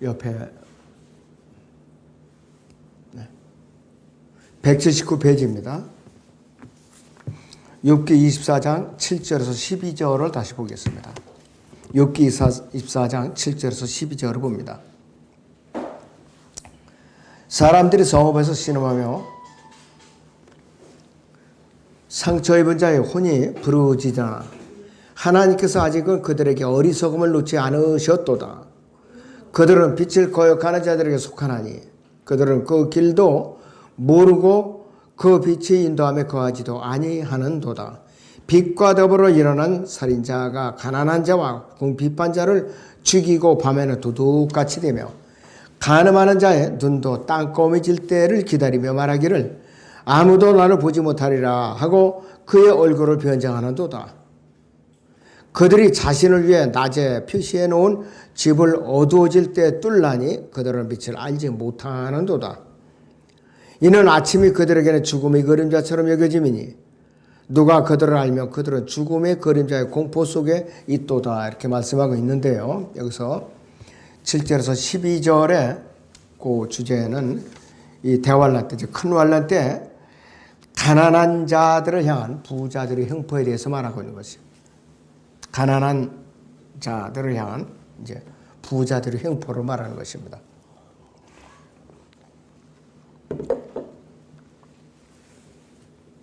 옆에 179페이지입니다. 욥기 24장 7절에서 12절을 다시 보겠습니다. 욥기 24장 7절에서 12절을 봅니다. 사람들이 성읍에서 신음하며 상처 입은 자의 혼이 부르짖으나 하나님께서 아직은 그들에게 어리석음을 놓지 않으셨도다. 그들은 빛을 거역하는 자들에게 속하나니 그들은 그 길도 모르고 그 빛의 인도함에 거하지도 아니하는도다. 빛과 더불어 일어난 살인자가 가난한 자와 궁핍한 자를 죽이고 밤에는 도둑같이 되며 간음하는 자의 눈도 땅거미질 때를 기다리며 말하기를 아무도 나를 보지 못하리라 하고 그의 얼굴을 변장하는도다. 그들이 자신을 위해 낮에 표시해 놓은 집을 어두워질 때 뚫나니 그들은 빛을 알지 못하는도다. 이는 아침이 그들에게는 죽음의 그림자처럼 여겨짐이니 누가 그들을 알면 그들은 죽음의 그림자의 공포 속에 있도다. 이렇게 말씀하고 있는데요. 여기서 7절에서 12절의 그 주제는 이 대환란 때, 큰 환란 때 가난한 자들을 향한 부자들의 형포에 대해서 말하고 있는 것이요. 가난한 자들을 향한 이제 부자들의 형포를 말하는 것입니다.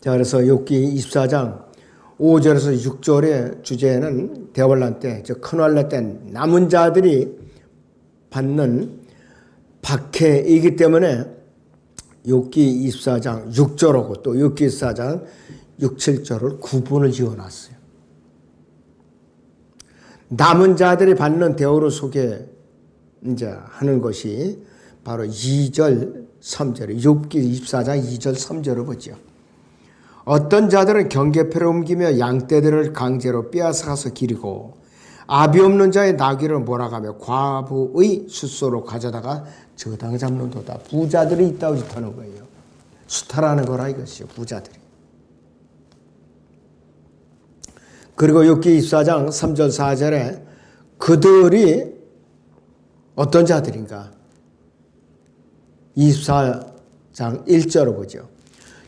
자, 그래서 욥기 24장 5절에서 6절의 주제는 대환란 때, 큰 환란 때 남은 자들이 받는 박해이기 때문에 욥기 24장 6절하고 또 욥기 24장 6, 7절을 구분을 지어놨어요. 남은 자들이 받는 대우를 소개하는 것이 바로 2절, 3절, 욥기 24장 2절, 3절을 보죠. 어떤 자들은 경계표를 옮기며 양떼들을 강제로 빼앗아가서 기르고 아비 없는 자의 나귀를 몰아가며 과부의 숫소로 가져다가 저당 잡는도다. 부자들이 있다고 짓하는 거예요. 수탈하는 거라 이것이요. 부자들이. 그리고 욥기 24장 3절 4절에 그들이 어떤 자들인가? 24장 1절을 보죠.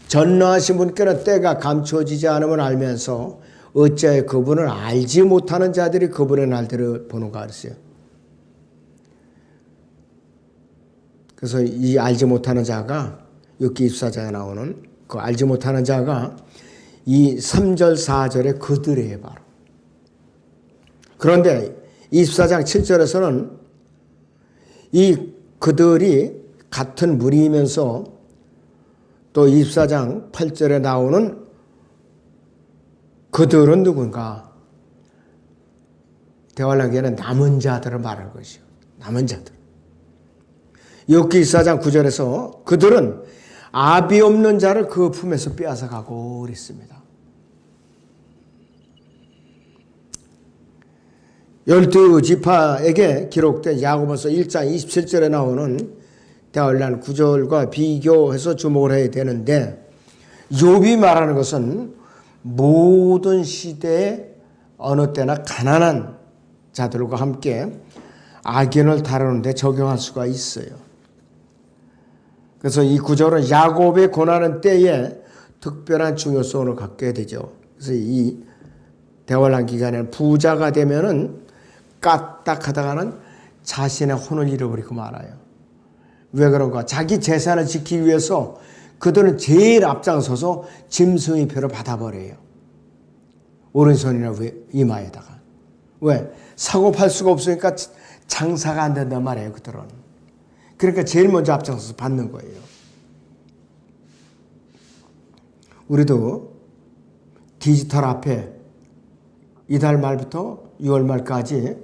전능하신 분께는 때가 감추어지지 않음을 알면서 어찌하여 그분을 알지 못하는 자들이 그분의 날들을 보는가 그랬어요. 그래서 이 알지 못하는 자가 욥기 24장에 나오는 그 알지 못하는 자가 이 3절 4절의 그들이에요 바로. 그런데 24장 7절에서는 이 그들이 같은 무리이면서 또 24장 8절에 나오는 그들은 누군가? 대환란기에는 남은 자들을 말하는 것이요. 남은 자들. 욥기 24장 9절에서 그들은 아비 없는 자를 그 품에서 빼앗아가고 그랬습니다. 12지파에게 기록된 야고보서 1장 27절에 나오는 대환란 9절과 비교해서 주목을 해야 되는데 욥이 말하는 것은 모든 시대에 어느 때나 가난한 자들과 함께 악인을 다루는 데 적용할 수가 있어요. 그래서 이 구절은 야곱의 고난의 때에 특별한 중요성을 갖게 되죠. 그래서 이 대환란 기간에는 부자가 되면은 까딱하다가는 자신의 혼을 잃어버리고 말아요. 왜 그런가? 자기 재산을 지키기 위해서 그들은 제일 앞장서서 짐승의 표를 받아버려요. 오른손이나 이마에다가. 왜? 사고 팔 수가 없으니까 장사가 안 된단 말이에요. 그들은. 그러니까 제일 먼저 앞장서서 받는 거예요. 우리도 디지털 앞에 이달 말부터 6월 말까지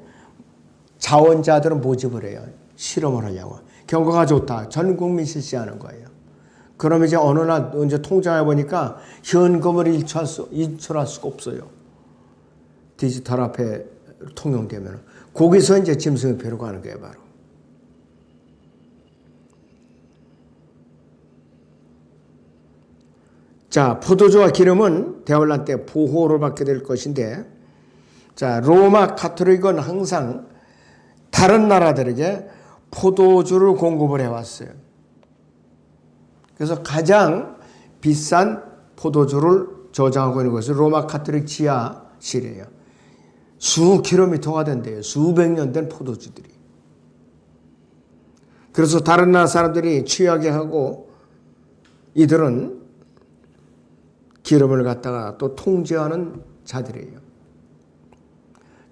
자원자들은 모집을 해요. 실험을 하려고. 경과가 좋다. 전 국민 실시하는 거예요. 그러면 이제 어느 날 이제 통장해 보니까 현금을 인출할 수가 없어요. 디지털 앞에 통용되면. 거기서 이제 짐승표로 가는 거예요, 바로. 자, 포도주와 기름은 대환란 때 보호를 받게 될 것인데, 자, 로마 카톨릭은 항상 다른 나라들에게 포도주를 공급을 해왔어요. 그래서 가장 비싼 포도주를 저장하고 있는 것은 로마 카톨릭 지하실이에요. 수 킬로미터가 된대요. 수백 년 된 포도주들이. 그래서 다른 나라 사람들이 취하게 하고 이들은 기름을 갖다가 또 통제하는 자들이에요.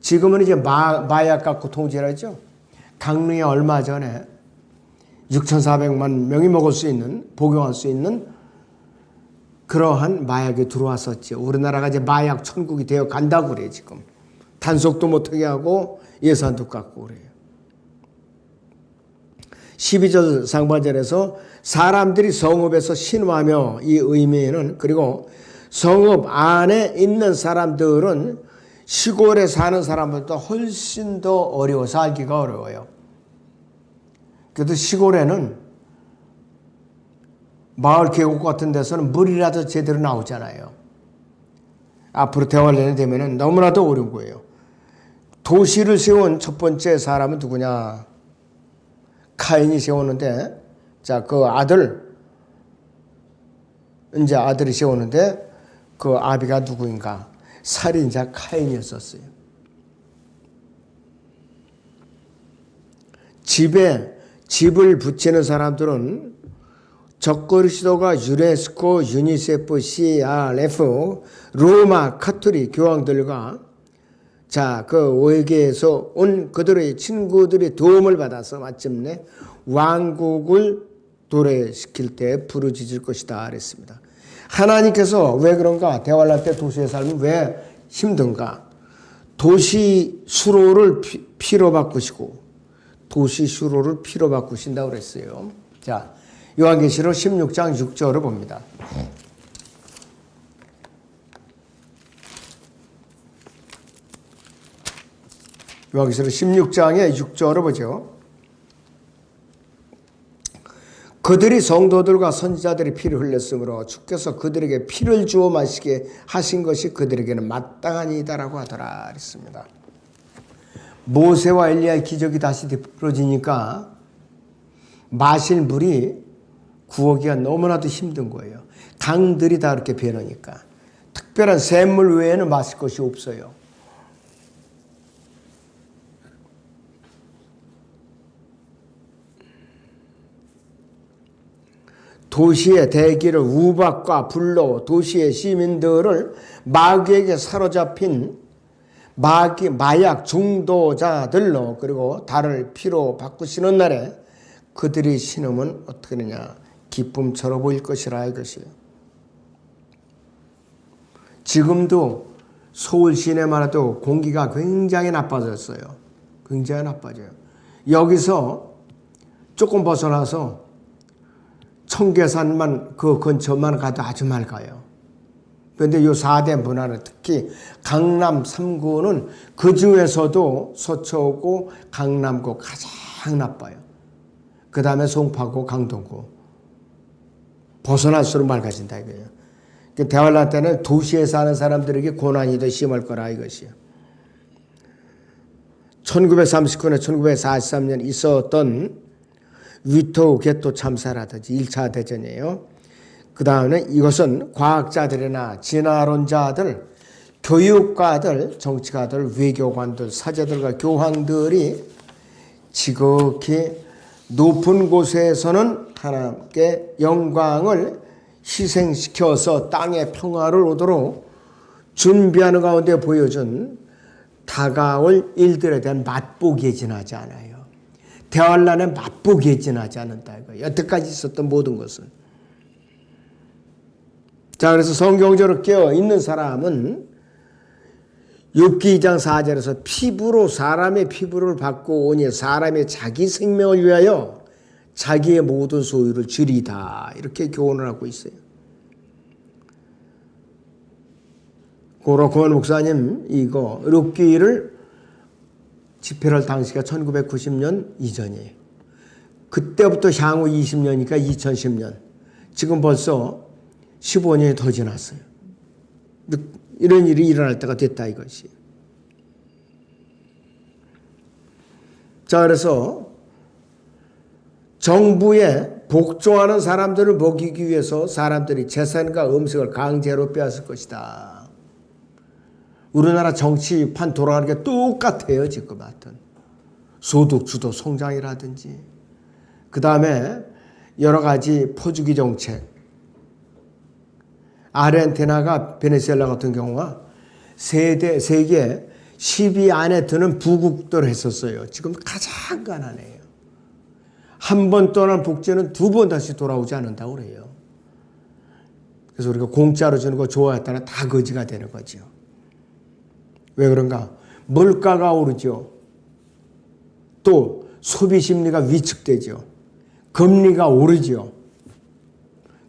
지금은 이제 마약 갖고 통제를 하죠. 강릉에 얼마 전에 6,400만 명이 먹을 수 있는, 복용할 수 있는 그러한 마약이 들어왔었죠. 우리나라가 이제 마약 천국이 되어 간다고 그래요, 지금. 단속도 못하게 하고 예산도 깎고 그래요. 12절 상반절에서 사람들이 성읍에서 신음하며 이 의미는, 그리고 성읍 안에 있는 사람들은 시골에 사는 사람들보다 훨씬 더 어려워, 살기가 어려워요. 그래도 시골에는 마을 계곡 같은 데서는 물이라도 제대로 나오잖아요. 앞으로 대환란이 되면 너무나도 어려운 거예요. 도시를 세운 첫 번째 사람은 누구냐? 카인이 세웠는데, 자, 그 아들이 세웠는데, 그 아비가 누구인가? 살인자 카인이었었어요. 집을 붙이는 사람들은 적그리스도가 유네스코, 유니세프, CRF, 로마 카톨릭 교황들과 자, 그 외계에서 온 그들의 친구들의 도움을 받아서 마침내 왕국을 도래시킬 때 부르짖을 것이다 그랬습니다. 하나님께서 왜 그런가? 대환란 때 도시에 살면 왜 힘든가? 도시 수로를 피로 바꾸시고 도시 수로를 피로 바꾸신다고 그랬어요. 자, 요한계시록 16장 6절을 봅니다. 요한계시록 16장의 6절을 보죠. 그들이 성도들과 선지자들이 피를 흘렸으므로 주께서 그들에게 피를 주어 마시게 하신 것이 그들에게는 마땅한 이다라고 하더라 그랬습니다. 모세와 엘리야의 기적이 다시 되풀어지니까 마실 물이 구하기가 너무나도 힘든 거예요. 강들이 다 그렇게 변하니까. 특별한 샘물 외에는 마실 것이 없어요. 도시의 대기를 우박과 불로 도시의 시민들을 마귀에게 사로잡힌 마약 중도자들로, 그리고 달을 피로 바꾸시는 날에 그들의 신음은 어떻게 되냐? 기쁨처럼 보일 것이라 이것이에요. 지금도 서울 시내만 해도 공기가 굉장히 나빠졌어요. 굉장히 나빠져요. 여기서 조금 벗어나서 청계산만 그 근처만 가도 아주 맑아요. 그런데 이 4대 문화는 특히 강남 3구는 그 중에서도 서초구, 강남구 가장 나빠요. 그 다음에 송파구, 강동구. 벗어날수록 맑아진다 이거예요. 대환란 때는 도시에 사는 사람들에게 고난이 더 심할 거라 이것이요. 1939년, 1943년 있었던 위토 게토 참사라든지 1차 대전이에요. 그 다음에 이것은 과학자들이나 진화론자들, 교육가들, 정치가들, 외교관들, 사제들과 교황들이 지극히 높은 곳에서는 하나님께 영광을 희생시켜서 땅의 평화를 오도록 준비하는 가운데 보여준 다가올 일들에 대한 맛보기에 지나지 않아요. 대환란에 맛보기에 지나지 않는다 이거예요. 여태까지 있었던 모든 것은. 자, 그래서 성경적으로 깨어 있는 사람은 욥기 2장 4절에서 피부로 사람의 피부를 받고 오니 사람의 자기 생명을 위하여 자기의 모든 소유를 주리다 이렇게 교훈을 하고 있어요. 고로코만 목사님 이거 욥기를 집필할 당시가 1990년 이전이에요. 그때부터 향후 20년이니까 2010년. 지금 벌써 15년이 더 지났어요. 이런 일이 일어날 때가 됐다 이것이. 자, 그래서 정부에 복종하는 사람들을 먹이기 위해서 사람들이 재산과 음식을 강제로 빼앗을 것이다. 우리나라 정치판 돌아가는 게 똑같아요. 지금 하여튼 소득주도 성장이라든지 그 다음에 여러 가지 포주기 정책. 아르헨티나가 베네수엘라 같은 경우가 세계 10위 안에 드는 부국들 했었어요. 지금 가장 가난해요. 한 번 떠난 복지는 두 번 다시 돌아오지 않는다고 그래요. 그래서 우리가 공짜로 주는 거 좋아했다가 다 거지가 되는 거죠. 왜 그런가? 물가가 오르죠. 또 소비 심리가 위축되죠. 금리가 오르죠.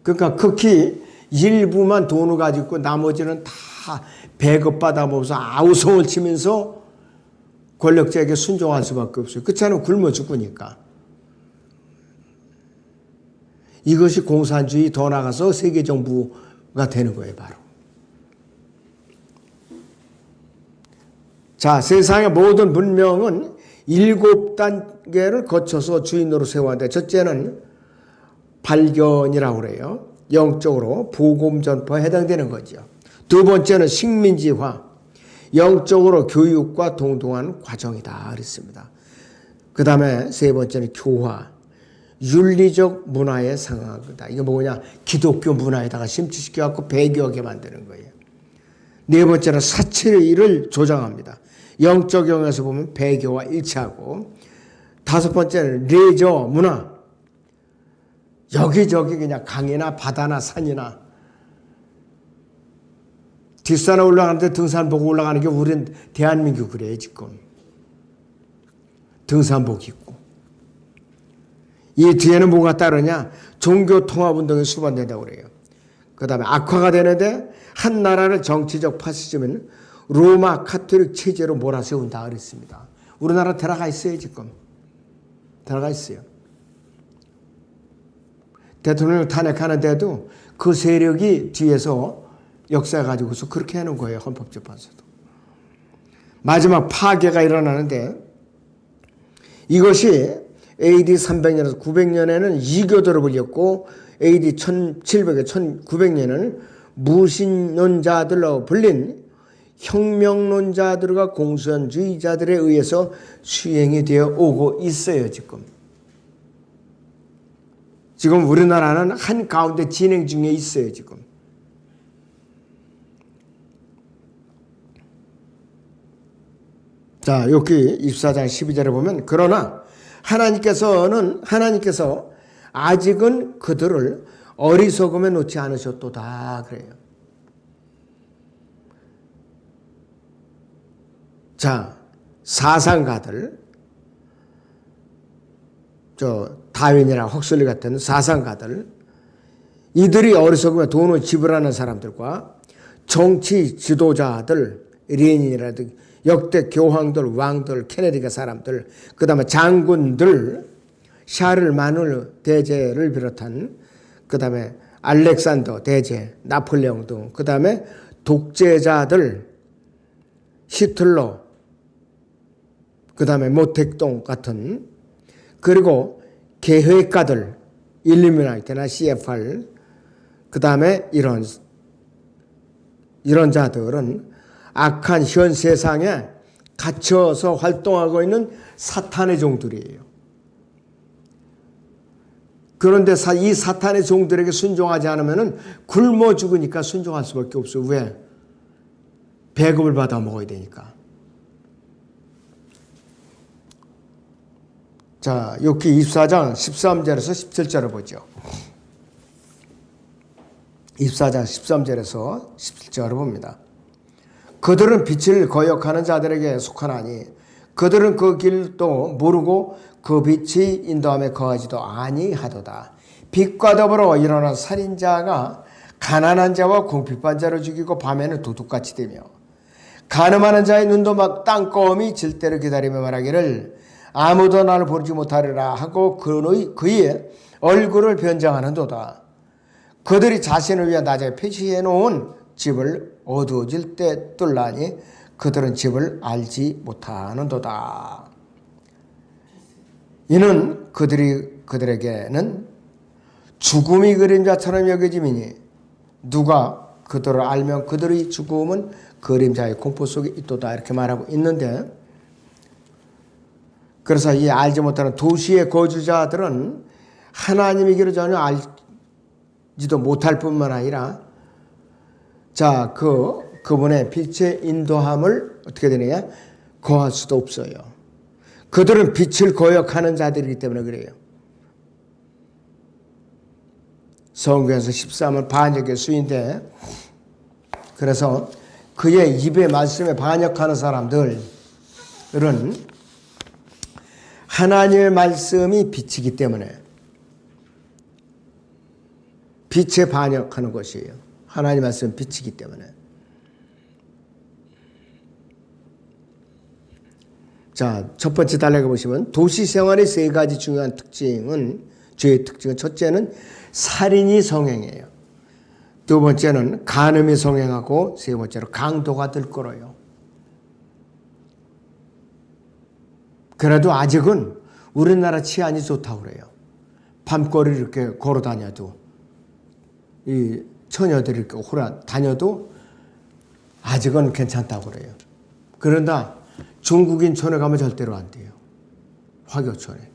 그러니까 극히 일부만 돈을 가지고 있고 나머지는 다 배급받아 먹어서 아우성을 치면서 권력자에게 순종할 수밖에 없어요. 그렇지 않으면 굶어 죽으니까. 이것이 공산주의 더 나가서 세계정부가 되는 거예요. 바로. 자, 세상의 모든 문명은 7단계를 거쳐서 주인으로 세워왔는데 첫째는 발견이라고 그래요. 영적으로 복음 전파에 해당되는 거죠. 두 번째는 식민지화, 영적으로 교육과 동등한 과정이다 그랬습니다. 그 다음에 세 번째는 교화, 윤리적 문화의 상하다. 이거 뭐냐? 기독교 문화에다가 심취시켜갖고 배교하게 만드는 거예요. 네 번째는 사치를 조장합니다. 영적 영역에서 보면 배교와 일치하고, 다섯 번째는 레저 문화. 여기저기 그냥 강이나 바다나 산이나 뒷산에 올라가는데 등산 보고 올라가는 게 우린 대한민국 그래요. 지금 등산복 입고 이 뒤에는 뭐가 따르냐? 종교통합운동이 수반된다고 그래요. 그 다음에 악화가 되는데 한 나라를 정치적 파시즘은 로마 카톨릭 체제로 몰아세운다 그랬습니다. 우리나라 들어가 있어요. 지금 들어가 있어요. 대통령을 탄핵하는데도 그 세력이 뒤에서 역사 가지고서 그렇게 하는 거예요. 헌법재판소도. 마지막 파괴가 일어나는데 이것이 AD 300년에서 900년에는 이교도로 불렸고 AD 1700에 1900년에는 무신론자들로 불린 혁명론자들과 공산주의자들에 의해서 수행이 되어 오고 있어요. 지금 우리나라는 한가운데 진행 중에 있어요. 지금. 자, 여기 24장 12절에 보면 그러나 하나님께서 아직은 그들을 어리석음에 놓지 않으셨도다 그래요. 자, 사상가들, 다윈이나 헉슬리 같은 사상가들, 이들이 어리석으면 돈을 지불하는 사람들과 정치 지도자들, 레닌이라든지 역대 교황들, 왕들, 케네디가 사람들, 그 다음에 장군들, 샤를마누 대제를 비롯한, 그 다음에 알렉산더 대제, 나폴레옹 등, 그 다음에 독재자들, 히틀러, 그 다음에 모택동 같은, 그리고 계획가들, 일루미나티나 CFR, 그 다음에 이런 자들은 악한 현 세상에 갇혀서 활동하고 있는 사탄의 종들이에요. 그런데 이 사탄의 종들에게 순종하지 않으면 굶어 죽으니까 순종할 수밖에 없어요. 왜? 배급을 받아 먹어야 되니까. 자, 여기 24장 13절에서 17절을 보죠. 24장 13절에서 17절을 봅니다. 그들은 빛을 거역하는 자들에게 속하나니 그들은 그 길도 모르고 그 빛이 인도함에 거하지도 아니하도다. 빛과 더불어 일어난 살인자가 가난한 자와 궁핍한 자를 죽이고 밤에는 도둑같이 되며 간음하는 자의 눈도 막 땅꺼움이 질 때를 기다리며 말하기를 아무도 나를 보지 못하리라 하고 그의 얼굴을 변장하는도다. 그들이 자신을 위해 낮에 표시해 놓은 집을 어두워질 때 뚫라니 그들은 집을 알지 못하는도다. 이는 그들에게는 죽음이 그림자처럼 여겨짐이니 누가 그들을 알면 그들의 죽음은 그림자의 공포 속에 있도다 이렇게 말하고 있는데, 그래서 이 알지 못하는 도시의 거주자들은 하나님의 길을 전혀 알지도 못할 뿐만 아니라 그분의 빛의 인도함을 어떻게 되느냐? 거할 수도 없어요. 그들은 빛을 거역하는 자들이기 때문에 그래요. 성경에서 13은 반역의 수인데, 그래서 그의 입의 말씀에 반역하는 사람들은 하나님의 말씀이 빛이기 때문에 빛에 반역하는 것이에요. 하나님의 말씀은 빛이기 때문에. 자, 첫 번째 단락에 보시면 도시 생활의 세 가지 중요한 죄의 특징은, 첫째는 살인이 성행해요. 두 번째는 간음이 성행하고, 세 번째로 강도가 들끓어요. 그래도 아직은 우리나라 치안이 좋다고 그래요. 밤거리 이렇게 걸어 다녀도, 이 처녀들이 이렇게 다녀도 아직은 괜찮다고 그래요. 그런다 중국인 촌에 가면 절대로 안 돼요. 화교촌에.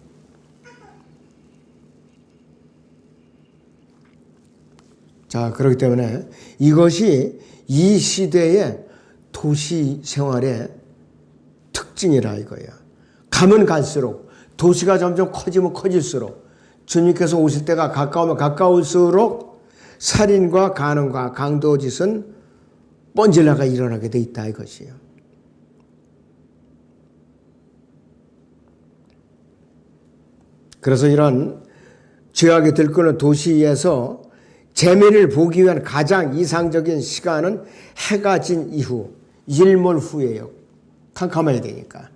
자, 그렇기 때문에 이것이 이 시대의 도시 생활의 특징이라 이거예요. 가면 갈수록, 도시가 점점 커지면 커질수록, 주님께서 오실 때가 가까우면 가까울수록 살인과 간음과 강도 짓은 번질나가 일어나게 돼 있다 이것이에요. 그래서 이런 죄악에 들끓는 도시에서 재미를 보기 위한 가장 이상적인 시간은 해가 진 이후, 일몰 후예요. 캄캄해야 되니까.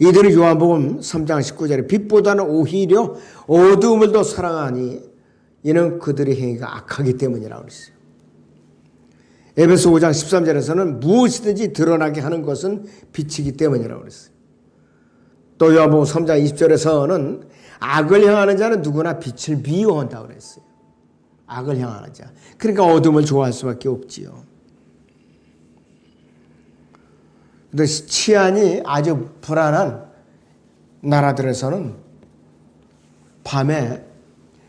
이들이 요한복음 3장 19절에 빛보다는 오히려 어두움을 더 사랑하니 이는 그들의 행위가 악하기 때문이라고 그랬어요. 에베소 5장 13절에서는 무엇이든지 드러나게 하는 것은 빛이기 때문이라고 그랬어요. 또 요한복음 3장 20절에서는 악을 향하는 자는 누구나 빛을 미워한다고 그랬어요. 악을 향하는 자. 그러니까 어둠을 좋아할 수밖에 없지요. 근데 치안이 아주 불안한 나라들에서는 밤에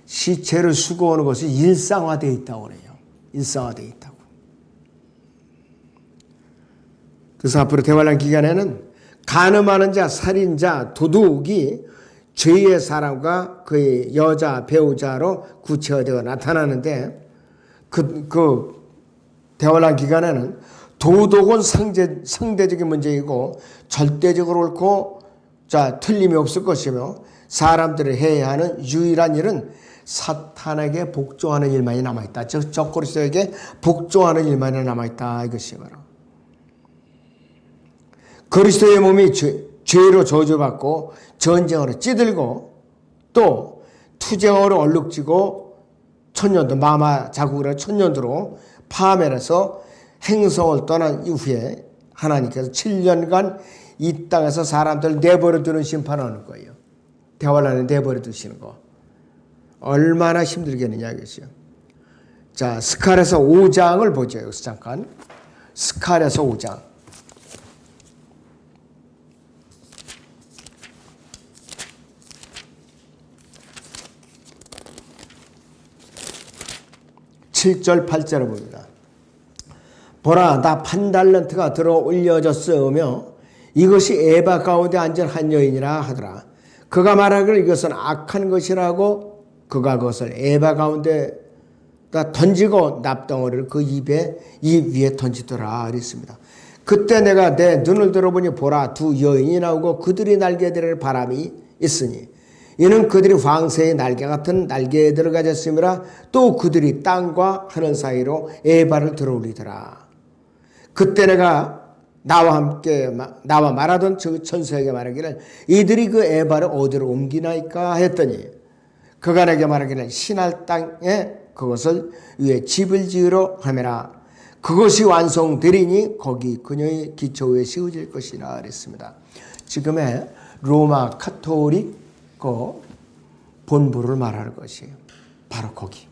시체를 수거하는 것이 일상화되어 있다고 그래요. 일상화되어 있다고. 그래서 앞으로 대환란 기간에는 간음하는 자, 살인자, 도둑이 죄의 사람과 그의 여자, 배우자로 구체화되어 나타나는데, 그 대환란 기간에는 도덕은 상대적인 문제이고 절대적으로 옳고 틀림이 없을 것이며, 사람들을 해야 하는 유일한 일은 사탄에게 복종하는 일만이 남아있다. 적 그리스도에게 복종하는 일만이 남아있다 이것이 바로 그리스도의 몸이 죄로 저주받고 전쟁으로 찌들고 또 투쟁으로 얼룩지고 천년도 마마 자국이라 천년도로 파멸해서 행성을 떠난 이후에 하나님께서 7년간 이 땅에서 사람들 내버려 두는 심판하는 거예요. 대환란에 내버려 두시는 거. 얼마나 힘들겠느냐 이것이요. 자, 스칼에서 5장을 보죠. 여기서 잠깐. 스칼에서 5장. (7절) (8절을) 봅니다. 보라, 나 판달란트가 들어 올려졌으며 이것이 에바 가운데 앉은 한 여인이라 하더라. 그가 말하기를 이것은 악한 것이라고 그가 그것을 에바 가운데다 던지고 납덩어리를 그 입 위에 던지더라 그랬습니다. 그때 내가 내 눈을 들어보니 보라, 두 여인이 나오고 그들이 날개들을 바람이 있으니 이는 그들이 황새의 날개 같은 날개들을 가졌음이라. 또 그들이 땅과 하늘 사이로 에바를 들어올리더라. 그때 내가 나와 말하던 저 천사에게 말하기를 이들이 그 에바를 어디로 옮기나이까 했더니 그가 내게 말하기를 신할 땅에 그것을 위에 집을 지으러 하매라. 그것이 완성되리니 거기 그녀의 기초 위에 씌워질 것이라 그랬습니다. 지금의 로마 카톨릭 그 본부를 말하는 것이에요. 바로 거기.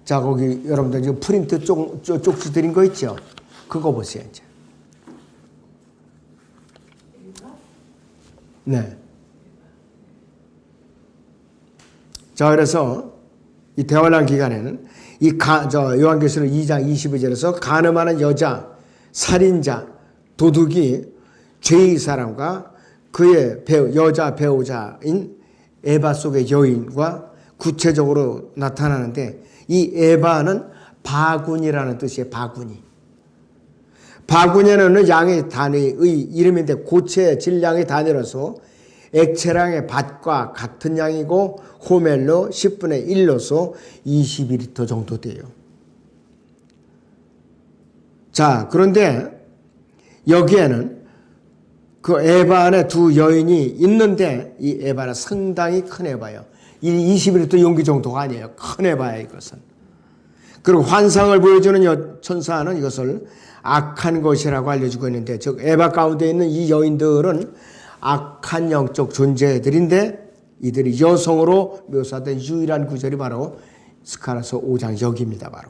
자, 거기 여러분들 지금 프린트 쪽지 드린 거 있죠? 그거 보세요, 이제. 네. 자, 그래서 이 대환란 기간에는 요한계시록 2장 22절에서 간음하는 여자, 살인자, 도둑이 죄의 사람과 그의 여자 배우자인 에바 속의 여인과 구체적으로 나타나는데, 이 에바는 바구니라는 뜻이에요. 바구니. 바구니는 양의 단위의 이름인데 고체 질량의 단위로서 액체량의 밭과 같은 양이고 호멜로 10분의 1로서 22리터 정도 돼요. 자, 그런데 여기에는 그 에바 안에 두 여인이 있는데, 이 에바는 상당히 큰 에바예요. 이 21리터 용기 정도가 아니에요. 큰 에바예요, 이것은. 그리고 환상을 보여주는 천사는 이것을 악한 것이라고 알려주고 있는데, 즉 에바 가운데 있는 이 여인들은 악한 영적 존재들인데, 이들이 여성으로 묘사된 유일한 구절이 바로 스가랴서 5장 여기입니다. 바로.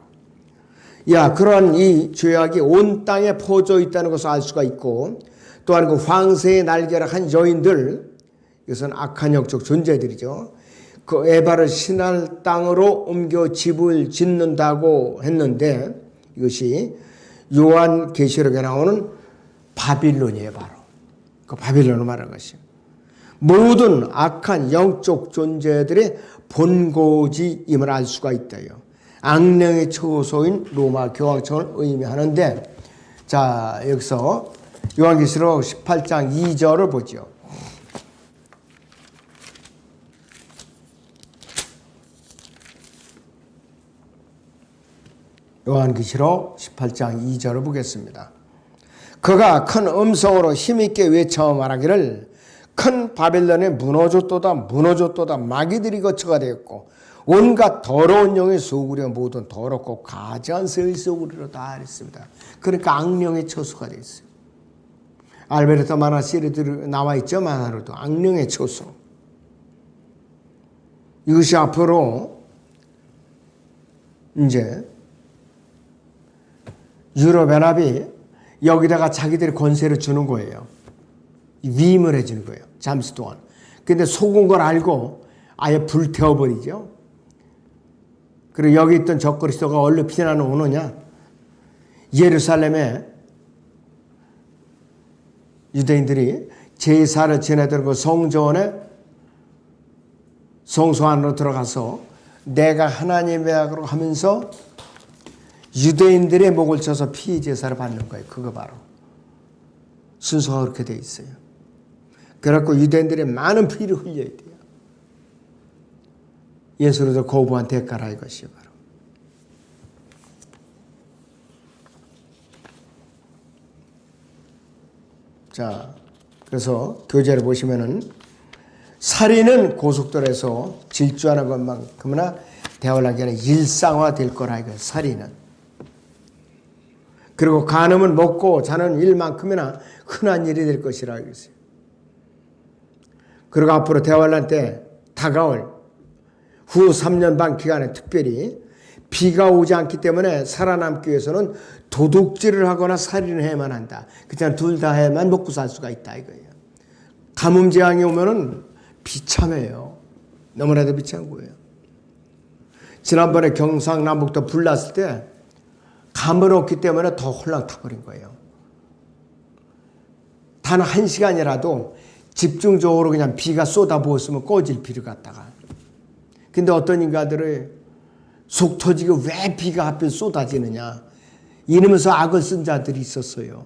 그러한 이 죄악이 온 땅에 퍼져 있다는 것을 알 수가 있고, 또한 그 황새의 날개를 한 여인들, 이것은 악한 영적 존재들이죠. 그 에바를 신할 땅으로 옮겨 집을 짓는다고 했는데, 이것이 요한계시록에 나오는 바빌론이에요. 바로 그 바빌론을 말하는 것이에요. 모든 악한 영적 존재들의 본고지임을 알 수가 있다요. 악령의 처소인 로마 교황청을 의미하는데, 자, 여기서 요한계시록 18장 2절을 보죠. 요한계시록 18장 2절을 보겠습니다. 그가 큰 음성으로 힘있게 외쳐 말하기를, 큰 바벨론이 무너졌도다, 무너졌도다. 마귀들이 거처가 되었고 온갖 더러운 영의 소굴이 모든 더럽고 가증한 새의 소굴이로다 했습니다. 그러니까 악령의 처소가 되어 있어요. 알베르트 만화 시리즈 나와 있죠. 만화로도 악령의 처소. 이것이 앞으로 이제 유럽연합이 여기다가 자기들의 권세를 주는 거예요. 위임을 해주는 거예요. 잠시 동안. 근데 속은 걸 알고 아예 불태워버리죠. 그리고 여기 있던 적그리스도가 얼른 피난을 오느냐? 예루살렘에 유대인들이 제사를 지내던 그 성전에 성소 안으로 들어가서 내가 하나님의 악으로 하면서 유대인들의 목을 쳐서 피 제사를 받는 거예요. 그거 바로 순서가 그렇게 돼 있어요. 그래갖고 유대인들의 많은 피를 흘려야 돼요. 예수로도 거부한 대가라 이것이 바로. 자, 그래서 교재를 보시면은 살인은 고속도로에서 질주하는 것만큼이나 대환란기에는 일상화될 거라 이거예요. 살인은. 그리고 간음은 먹고 자는 일만큼이나 흔한 일이 될 것이라 그랬어요. 그리고 앞으로 대환란 때 다가올 후 3년 반 기간에 특별히 비가 오지 않기 때문에 살아남기 위해서는 도둑질을 하거나 살인을 해야만 한다. 그렇잖아, 둘 다 해야만 먹고 살 수가 있다 이거예요. 가뭄 재앙이 오면은 비참해요. 너무나도 비참한 거예요. 지난번에 경상남북도 불 났을 때 감을 없기 때문에 더 홀랑 타버린 거예요. 단 1시간이라도 집중적으로 그냥 비가 쏟아부었으면 꺼질 비를 갖다가. 근데 어떤 인간들은 속 터지게 왜 비가 하필 쏟아지느냐 이러면서 악을 쓴 자들이 있었어요.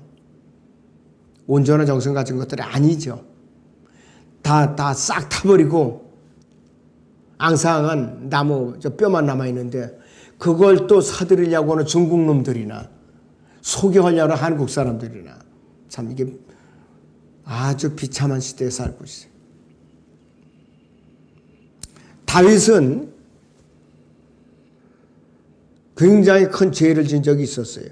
온전한 정성 가진 것들이 아니죠. 다 싹 타버리고 앙상한 나무 저 뼈만 남아있는데 그걸 또 사들이려고 하는 중국 놈들이나 속여하려는 한국 사람들이나 참 이게 아주 비참한 시대에 살고 있어요. 다윗은 굉장히 큰 죄를 지은 적이 있었어요.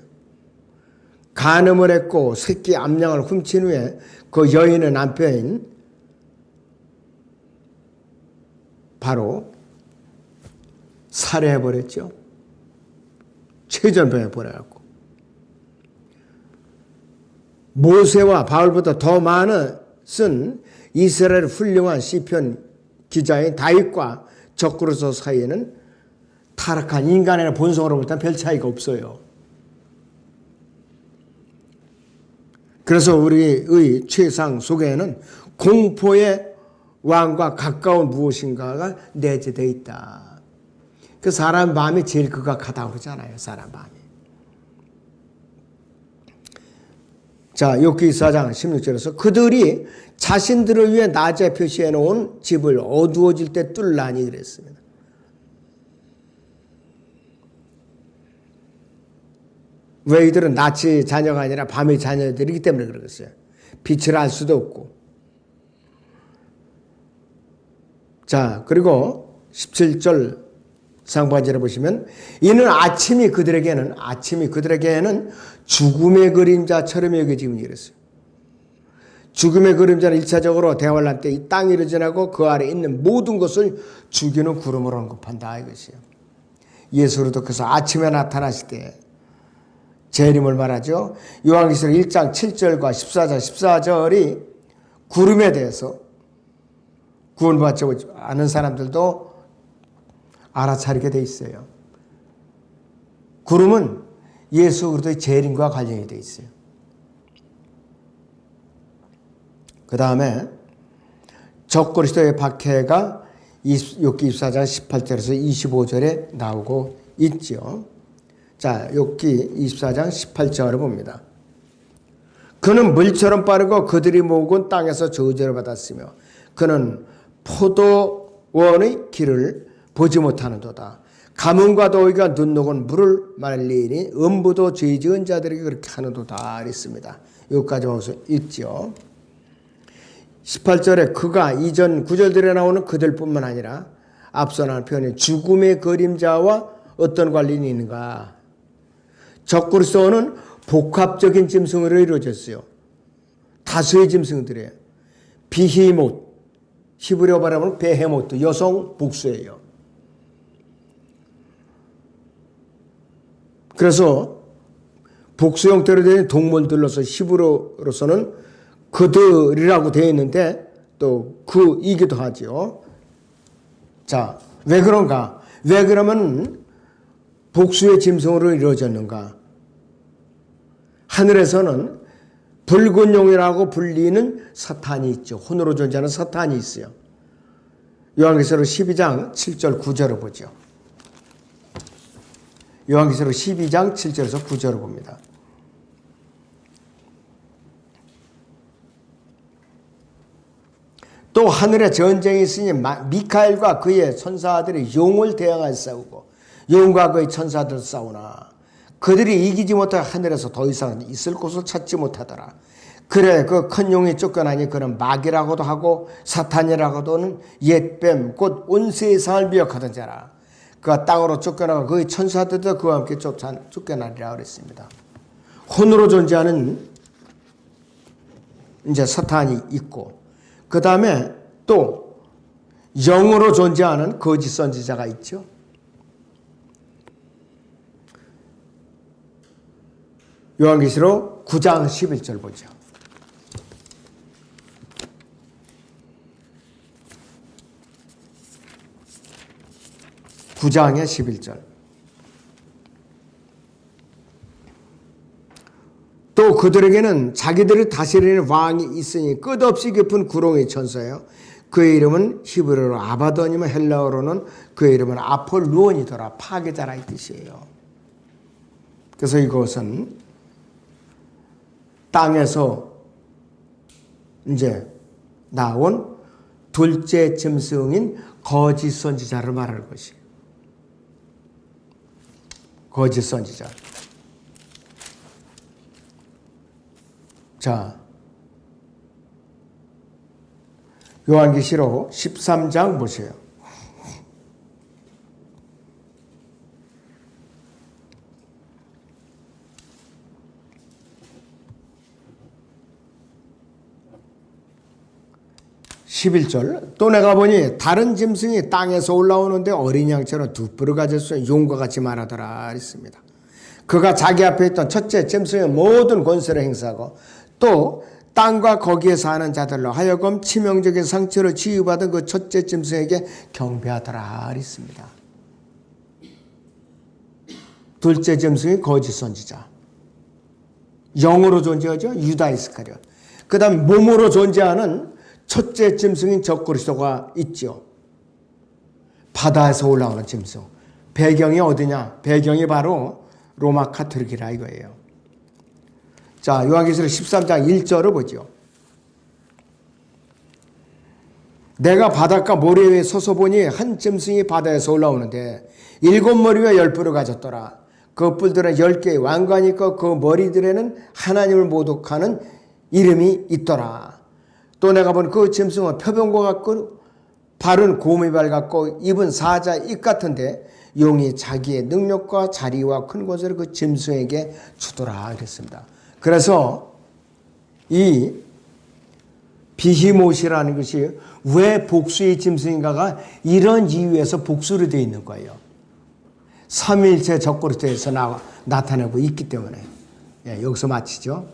간음을 했고 새끼 암양을 훔친 후에 그 여인의 남편인 바로 살해해버렸죠. 최전병에 보내갖고. 모세와 바울보다 더 많은 쓴 이스라엘 훌륭한 시편 기자인 다윗과 적그리스도 사이에는 타락한 인간의 본성으로 볼 때는 별 차이가 없어요. 그래서 우리의 최상 속에는 공포의 왕과 가까운 무엇인가가 내재되어 있다. 그 사람 마음이 제일 극악하다고 그러잖아요. 사람 마음이. 자, 욥기 4장 16절에서 그들이 자신들을 위해 낮에 표시해 놓은 집을 어두워질 때 뚫라니 그랬습니다. 왜 이들은 낮이 자녀가 아니라 밤의 자녀들이기 때문에 그러겠어요. 빛을 알 수도 없고. 자, 그리고 17절 상반절에 보시면 이는 아침이 그들에게는 죽음의 그림자처럼 여겨지면 이랬어요. 죽음의 그림자는 1차적으로 대환란 때 이 땅이 일어나고 그 아래 있는 모든 것을 죽이는 구름으로 언급한다 이것이에요. 예수 그리스도께서 아침에 나타나실 때 재림을 말하죠. 요한계시록 1장 7절과 14절이 구름에 대해서 구원받지 않은 사람들도 알아차리게 돼 있어요. 구름은 예수 그리스도의 재림과 관련이 돼 있어요. 그 다음에 적그리스도의 박해가 욥기 24장 18절에서 25절에 나오고 있죠. 자, 욥기 24장 18절을 봅니다. 그는 물처럼 빠르고 그들이 목은 땅에서 저주를 받았으며 그는 포도원의 길을 보지 못하는도다. 가뭄과 더위가 눈 녹은 물을 말리니 음부도 죄 지은 자들에게 그렇게 하는도다 그랬습니다. 여기까지 와서 있죠. 18절에 그가 이전 구절들에 나오는 그들뿐만 아니라 앞서 나온 표현이 죽음의 그림자와 어떤 관련이 있는가. 적그리스도는 복합적인 짐승으로 이루어졌어요. 다수의 짐승들이에요. 비히못, 히브리어 말하면 베헤모트, 여성 복수예요. 그래서 복수 형태로 된 동물들로서 히브리어로서는 그들이라고 되어 있는데 또 그이기도 하죠. 자, 왜 그런가? 왜 그러면 복수의 짐승으로 이루어졌는가? 하늘에서는 붉은 용이라고 불리는 사탄이 있죠. 혼으로 존재하는 사탄이 있어요. 요한계시록 12장 7절 9절을 보죠. 요한계시록 12장 7절에서 9절을 봅니다. 또 하늘에 전쟁이 있으니 미카엘과 그의 천사들이 용을 대항하여 싸우고 용과 그의 천사들 싸우나 그들이 이기지 못하여 하늘에서 더 이상 있을 곳을 찾지 못하더라. 그래 그 큰 용이 쫓겨나니 그는 마귀라고도 하고 사탄이라고도는 옛뱀 곧 온 세상을 미혹하던 자라. 그가 땅으로 쫓겨나고 그의 천사들도 그와 함께 쫓겨나리라 그랬습니다. 혼으로 존재하는 이제 사탄이 있고 그 다음에 또 영으로 존재하는 거짓 선지자가 있죠. 요한계시록 9장 11절 보죠. (9장의 11절) 또 그들에게는 자기들이 다스리는 왕이 있으니 끝없이 깊은 구렁의 천사예요. 그의 이름은 히브리어로 아바돈이면 헬라어로는 그의 이름은 아폴루온이더라. 파괴자라 이 뜻이에요. 그래서 이것은 땅에서 이제 나온 둘째 짐승인 거짓 선지자를 말하는 것이에요. 거짓 선지자. 자, 요한계시록 13장 보세요. 11절 또 내가 보니 다른 짐승이 땅에서 올라오는데 어린 양처럼 두 뿔을 가졌으니 용과 같이 말하더라 했습니다. 그가 자기 앞에 있던 첫째 짐승의 모든 권세를 행사하고 또 땅과 거기에 사는 자들로 하여금 치명적인 상처를 치유받은 그 첫째 짐승에게 경배하더라 했습니다. 둘째 짐승이 거짓 선지자, 영으로 존재하죠. 유다 이스카리옷. 그 다음 몸으로 존재하는 첫째 짐승인 적그리스도가 있죠. 바다에서 올라오는 짐승. 배경이 어디냐? 배경이 바로 로마 카톨릭이라 이거예요. 자, 요한계시록 13장 1절을 보죠. 내가 바닷가 모래 위에 서서 보니 한 짐승이 바다에서 올라오는데 7머리와 10뿔을 가졌더라. 그 뿔들은 10개의 왕관이 있고 그 머리들에는 하나님을 모독하는 이름이 있더라. 또 내가 본 그 짐승은 표범과 같고 발은 곰이발 같고 입은 사자 입 같은데 용이 자기의 능력과 자리와 큰 권세를 그 짐승에게 주더라 그랬습니다. 그래서 이 비히못이라는 것이 왜 복수의 짐승인가가 이런 이유에서 복수로 되어 있는 거예요. 삼위일체 적그리스도에서 나타나고 있기 때문에. 예, 여기서 마치죠.